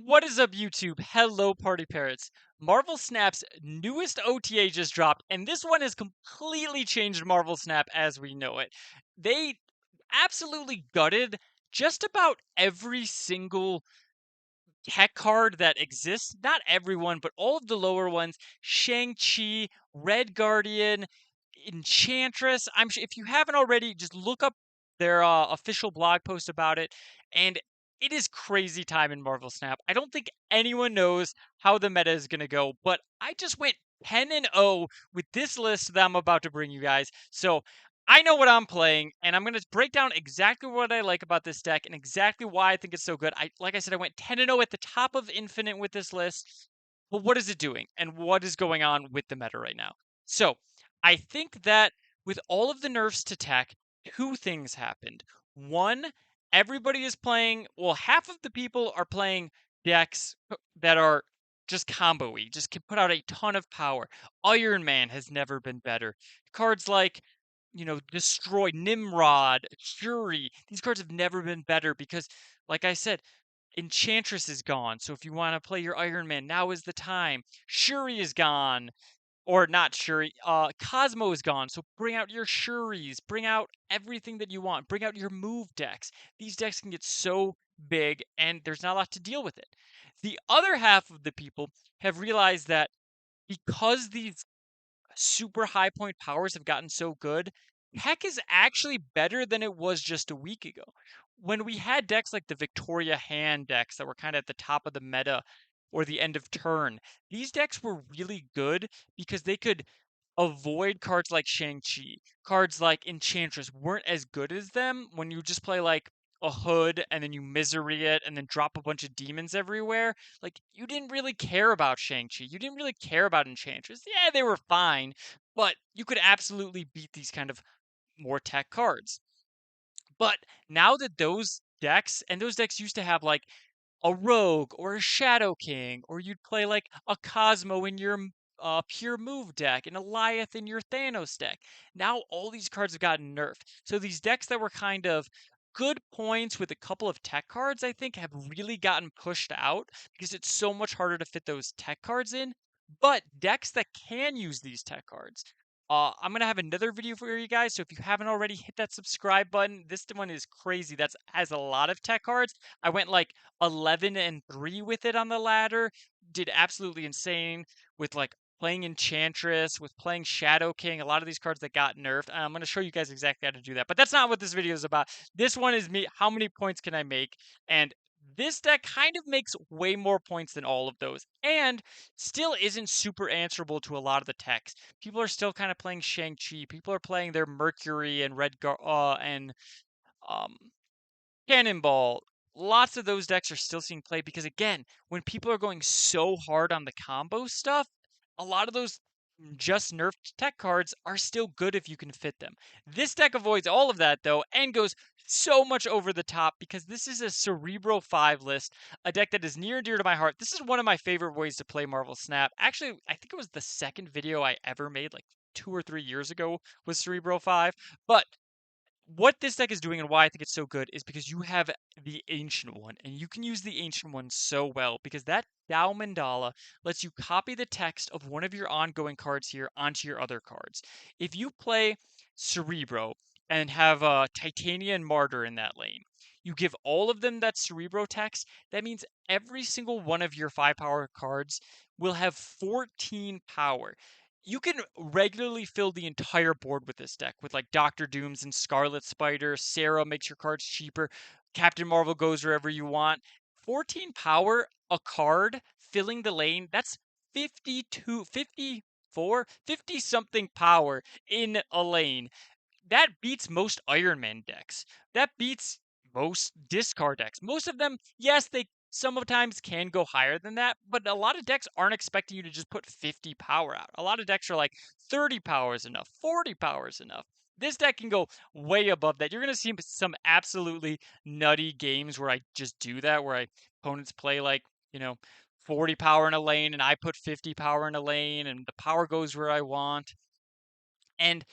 What is up, YouTube? Hello, Party Parrots. Marvel Snap's newest OTA just dropped, and this one has completely changed Marvel Snap as we know it. They absolutely gutted just about every single tech card that exists. Not everyone, but all of the lower ones. Shang-Chi, Red Guardian, Enchantress. If you haven't already, just look up their official blog post about it. And it is crazy time in Marvel Snap. I don't think anyone knows how the meta is going to go, but I just went 10 and 0 with this list that I'm about to bring you guys. So I know what I'm playing, and I'm going to break down exactly what I like about this deck and exactly why I think it's so good. Like I said, I went 10 and 0 at the top of Infinite with this list. But what is it doing, and what is going on with the meta right now? So I think that with all of the nerfs to tech, two things happened. One, everybody is playing, well, half of the people are playing decks that are just combo-y, just can put out a ton of power. Iron Man has never been better. Cards like, Destroy, Nimrod, Shuri, these cards have never been better because, like I said, Enchantress is gone. So if you want to play your Iron Man, now is the time. Shuri is gone, or not Shuri, Cosmo is gone. So bring out your Shuris, bring out everything that you want, bring out your move decks. These decks can get so big, and there's not a lot to deal with it. The other half of the people have realized that because these super high point powers have gotten so good, tech is actually better than it was just a week ago. When we had decks like the Victoria Hand decks that were kind of at the top of the meta or the end of turn, these decks were really good because they could avoid cards like Shang-Chi. Cards like Enchantress weren't as good as them when you just play like a Hood and then you misery it and then drop a bunch of demons everywhere. Like, you didn't really care about Shang-Chi. You didn't really care about Enchantress. Yeah, they were fine, but you could absolutely beat these kind of more tech cards. But now that those decks used to have like a rogue or a shadow king, or you'd play like a Cosmo in your pure move deck, an Eliath in your Thanos deck. Now all these cards have gotten nerfed. So these decks that were kind of good points with a couple of tech cards, I think, have really gotten pushed out because it's so much harder to fit those tech cards in. But decks that can use these tech cards, I'm gonna have another video for you guys. So if you haven't already, hit that subscribe button. This one is crazy. That's has a lot of tech cards. I went like 11 and 3 with it on the ladder. Did absolutely insane with like playing Enchantress, with playing Shadow King, a lot of these cards that got nerfed. And I'm going to show you guys exactly how to do that. But that's not what this video is about. This one is me, how many points can I make? And this deck kind of makes way more points than all of those, and still isn't super answerable to a lot of the techs. People are still kind of playing Shang-Chi. People are playing their Mercury and and um, Cannonball. Lots of those decks are still seeing play because, again, when people are going so hard on the combo stuff, a lot of those just nerfed tech cards are still good if you can fit them. This deck avoids all of that, though, and goes so much over the top because this is a Cerebro 5 list, a deck that is near and dear to my heart. This is one of my favorite ways to play Marvel Snap. Actually, I think it was the second video I ever made, like 2 or 3 years ago, was Cerebro 5. But what this deck is doing and why I think it's so good is because you have the Ancient One, and you can use the Ancient One so well because that Dao Mandala lets you copy the text of one of your ongoing cards here onto your other cards. If you play Cerebro and have Titania and Martyr in that lane, you give all of them that Cerebro text, that means every single one of your 5 power cards will have 14 power. You can regularly fill the entire board with this deck with like Doctor Dooms and Scarlet Spider. Sarah makes your cards cheaper. Captain Marvel goes wherever you want. 14 power a card filling the lane. That's 52, 54, 50 something power in a lane. That beats most Iron Man decks. That beats most discard decks. Most of them, yes, they sometimes can go higher than that, but a lot of decks aren't expecting you to just put 50 power out. A lot of decks are like 30 power is enough, 40 power is enough. This deck can go way above that. You're going to see some absolutely nutty games where I just do that, where opponents play like, you know, 40 power in a lane and I put 50 power in a lane and the power goes where I want. And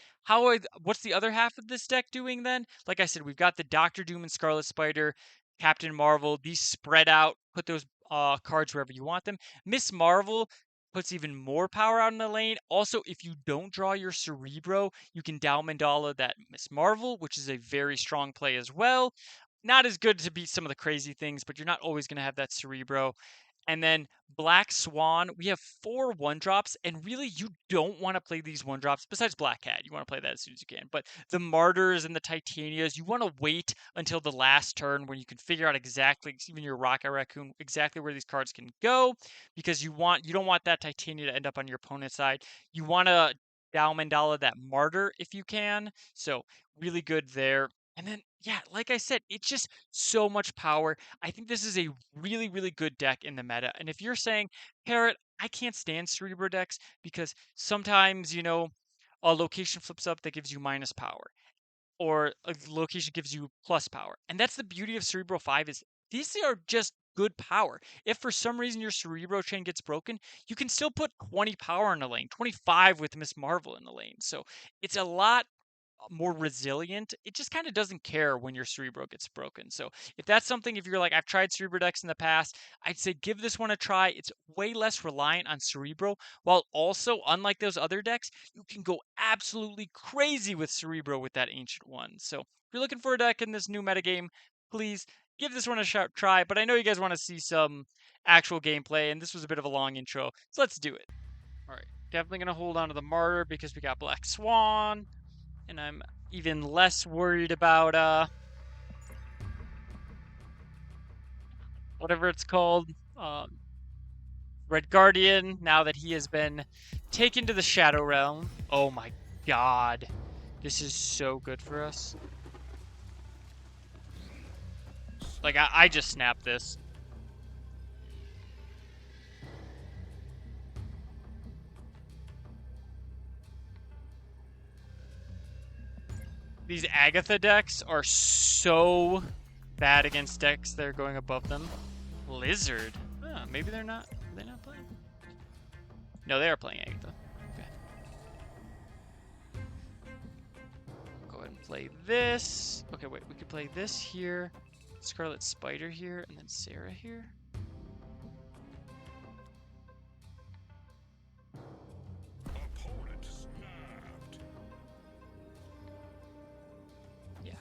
what's the other half of this deck doing then? Like I said, we've got the Doctor Doom and Scarlet Spider, Captain Marvel. These spread out, put those cards wherever you want them. Miss Marvel puts even more power out in the lane. Also, if you don't draw your Cerebro, you can Dow Mandala that Miss Marvel, which is a very strong play as well. Not as good to beat some of the crazy things, but you're not always going to have that Cerebro. And then Black Swan, we have 4 1-drops, and really you don't want to play these 1-drops besides Black Cat. You want to play that as soon as you can. But the Martyrs and the Titanias, you want to wait until the last turn when you can figure out exactly, even your Rocket Raccoon, exactly where these cards can go, because you don't want that Titania to end up on your opponent's side. You want to Dow Mandala that Martyr if you can. So really good there. And then, yeah, like I said, it's just so much power. I think this is a really, really good deck in the meta. And if you're saying, Parrot, I can't stand Cerebro decks because sometimes, a location flips up that gives you minus power, or a location gives you plus power. And that's the beauty of Cerebro 5 is these are just good power. If for some reason your Cerebro chain gets broken, you can still put 20 power in the lane, 25 with Miss Marvel in the lane. So it's a lot more resilient. It just kind of doesn't care when your Cerebro gets broken. So if that's something, if you're like, I've tried Cerebro decks in the past, I'd say give this one a try. It's way less reliant on Cerebro, while also, unlike those other decks, you can go absolutely crazy with Cerebro with that Ancient One. So if you're looking for a deck in this new metagame, please give this one a try. But I know you guys want to see some actual gameplay, and this was a bit of a long intro, so let's do it. All right, definitely going to hold on to the Martyr because we got Black Swan. And I'm even less worried about whatever it's called, Red Guardian, now that he has been taken to the Shadow Realm. Oh my god. This is so good for us. Like, I just snapped this. These Agatha decks are so bad against decks that are going above them. Lizard. Oh, maybe they're not. Are they not playing? No, they are playing Agatha. Okay. Go ahead and play this. Okay, wait. We could play this here. Scarlet Spider here, and then Sarah here. Yeah.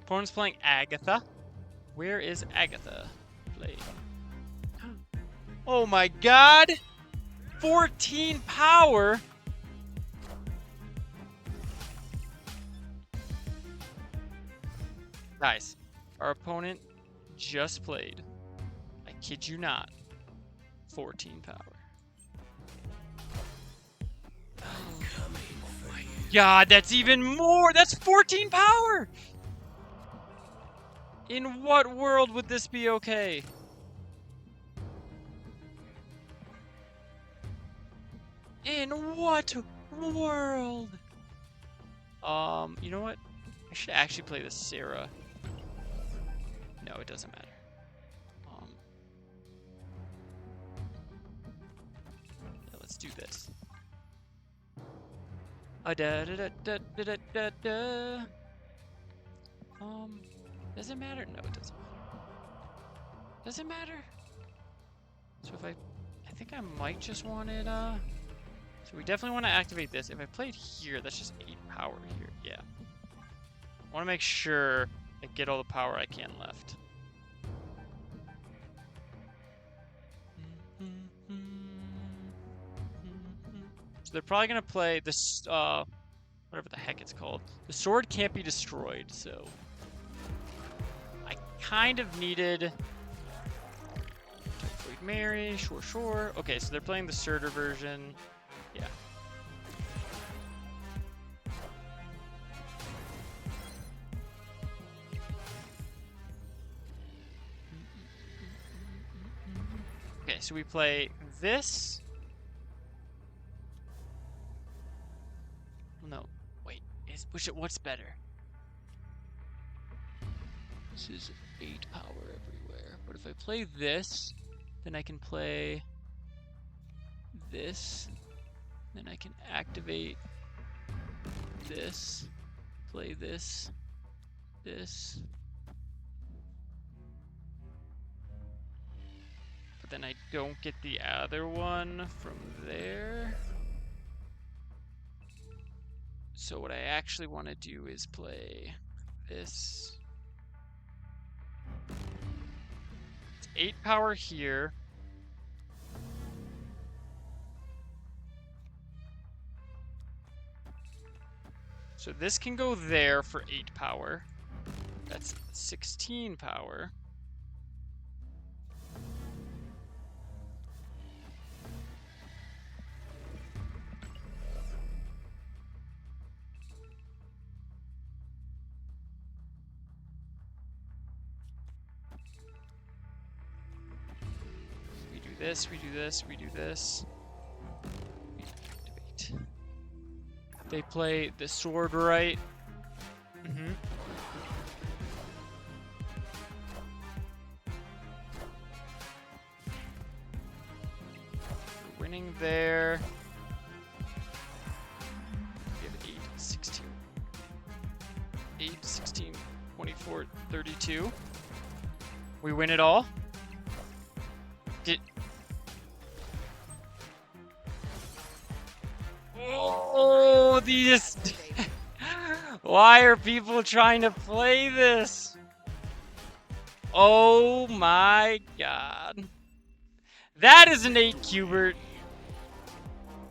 Opponent's playing Agatha. Where is Agatha? Play. Oh my god! 14 power! Guys, our opponent just played, I kid you not, 14 power. Oh my god, that's even more! That's 14 power! In what world would this be okay? In what world? You know what? I should actually play the Sarah. No, it doesn't matter. Yeah, let's do this. Does it matter? No, it doesn't matter. Does it matter? So if I think I might just want it, so we definitely want to activate this. If I play it here, that's just 8 power here. Yeah. I want to make sure I get all the power I can left. So they're probably going to play this, whatever the heck it's called. The sword can't be destroyed, so I kind of needed Typhoid Mary, sure. Okay, so they're playing the Surtur version. Yeah. Okay, so we play this. No, wait. What's better? This is 8 power everywhere. But if I play this, then I can play this. Then I can activate this. Play this. This. but then I don't get the other one from there. So what I actually want to do is play this. It's 8 power here. So this can go there for 8 power. That's 16 power. We do this, we do this, we do this. We activate. They play the sword right. Mm-hmm. We're winning there. We have 8, 16. 8, 16, 24, 32. We win it all. Oh, these. Why are people trying to play this? Oh my god. That is an 8 Cubert.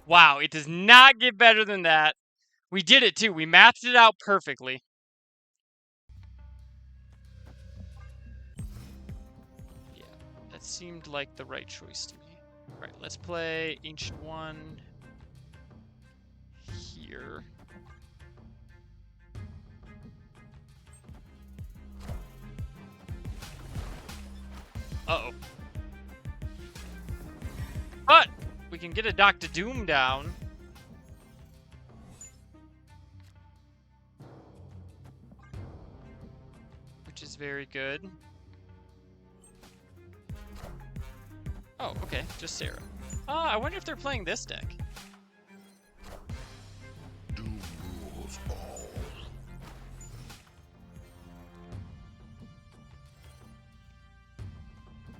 Wow, it does not get better than that. We did it too. We matched it out perfectly. Yeah, that seemed like the right choice to me. Alright, let's play Ancient One here. Uh-oh. But we can get a Dr. Doom down. Which is very good. Oh, okay. Just Sarah. I wonder if they're playing this deck. Doom rules all.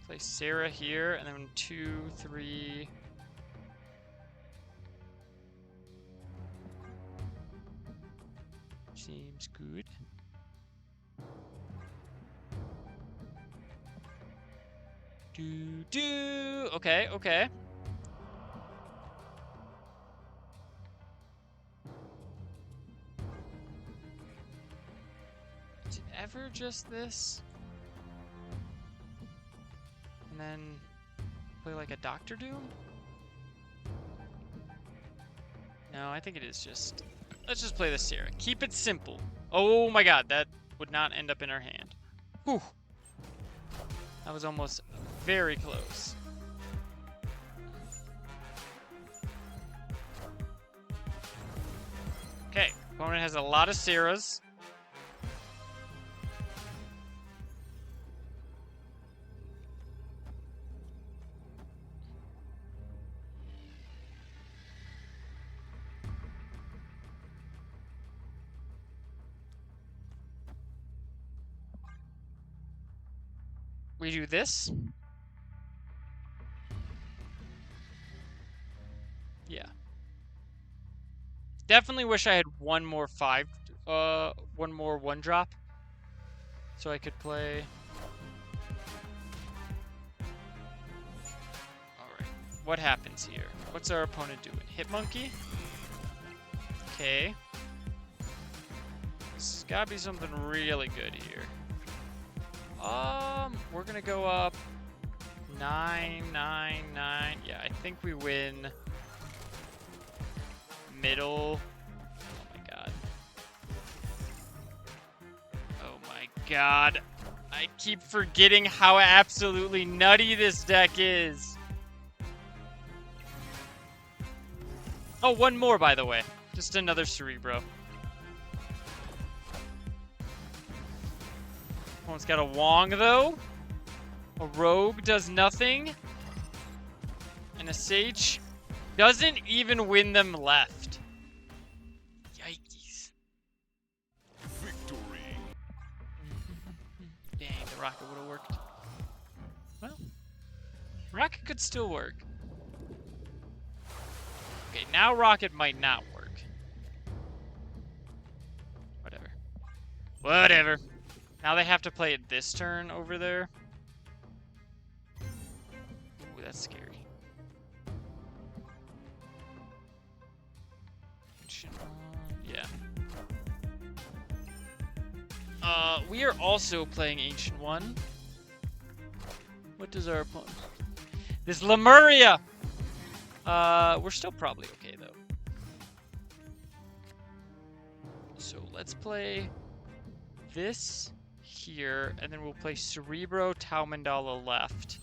Play Sarah here, and then 2, 3. Seems good. Do. Okay, okay. Is it ever just this? And then play like a Dr. Doom? No, I think it is just... Let's just play the Sarah. Keep it simple. Oh my god, that would not end up in our hand. Whew. That was almost very close. Okay, opponent has a lot of Sarahs. We do this. Yeah. Definitely wish I had one more 1-drop. So I could play. Alright. What happens here? What's our opponent doing? Hit Monkey? Okay. This has gotta be something really good here. We're gonna go up 9, 9, 9. Yeah, I think we win middle. Oh my god. Oh my god. I keep forgetting how absolutely nutty this deck is. Oh, one more, by the way. Just another Cerebro. One's got a Wong, though. A Rogue does nothing. And a Sage doesn't even win them left. Yikes. Victory. Dang, the rocket would have worked. Well, Rocket could still work. Okay, now Rocket might not work. Whatever. Whatever. Now they have to play it this turn over there. Ooh, that's scary. Yeah. We are also playing Ancient One. What does our opponent... This Lemuria! We're still probably okay, though. So let's play this here, and then we'll play Cerebro, Tau Mandala left.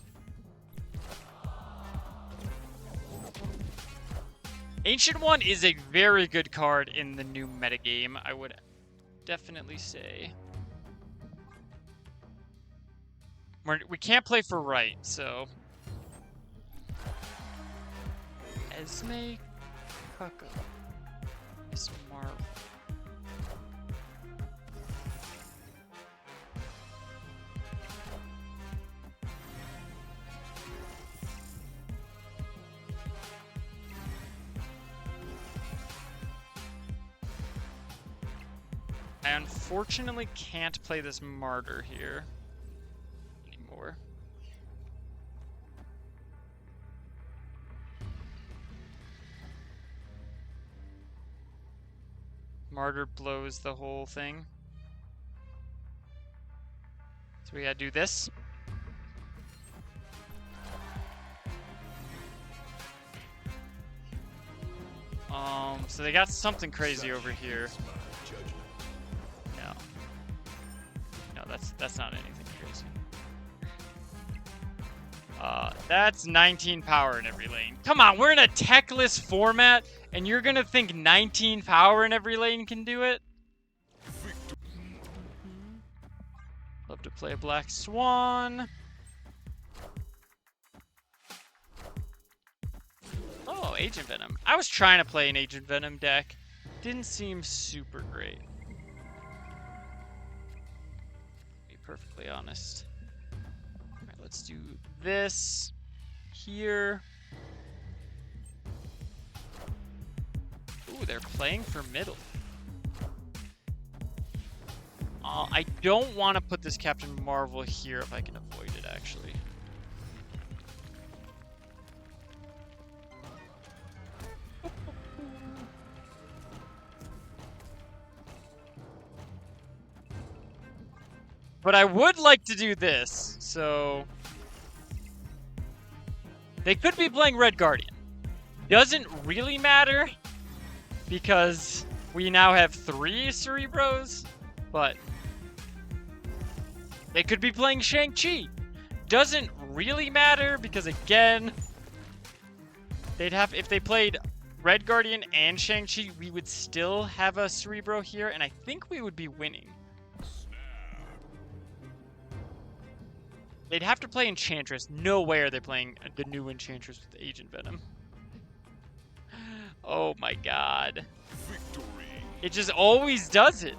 Ancient One is a very good card in the new metagame, I would definitely say. We can't play for right, so... Esme Kaka. Miss Marvel. I unfortunately can't play this Martyr here anymore. Martyr blows the whole thing. So we gotta do this. So they got something crazy over here. No, that's not anything crazy. That's 19 power in every lane. Come on, we're in a techless format, and you're gonna think 19 power in every lane can do it? Love to play a Black Swan. Oh, Agent Venom. I was trying to play an Agent Venom deck. Didn't seem super great. To be perfectly honest. Alright, let's do this here. Ooh, they're playing for middle. I don't want to put this Captain Marvel here if I can avoid it, actually. But I would like to do this, so... They could be playing Red Guardian. Doesn't really matter, because we now have 3 Cerebros, but... They could be playing Shang-Chi. Doesn't really matter, because again... They'd have... If they played Red Guardian and Shang-Chi, we would still have a Cerebro here, and I think we would be winning. They'd have to play Enchantress. No way are they playing the new Enchantress with Agent Venom. Oh my god. Victory. It just always does it.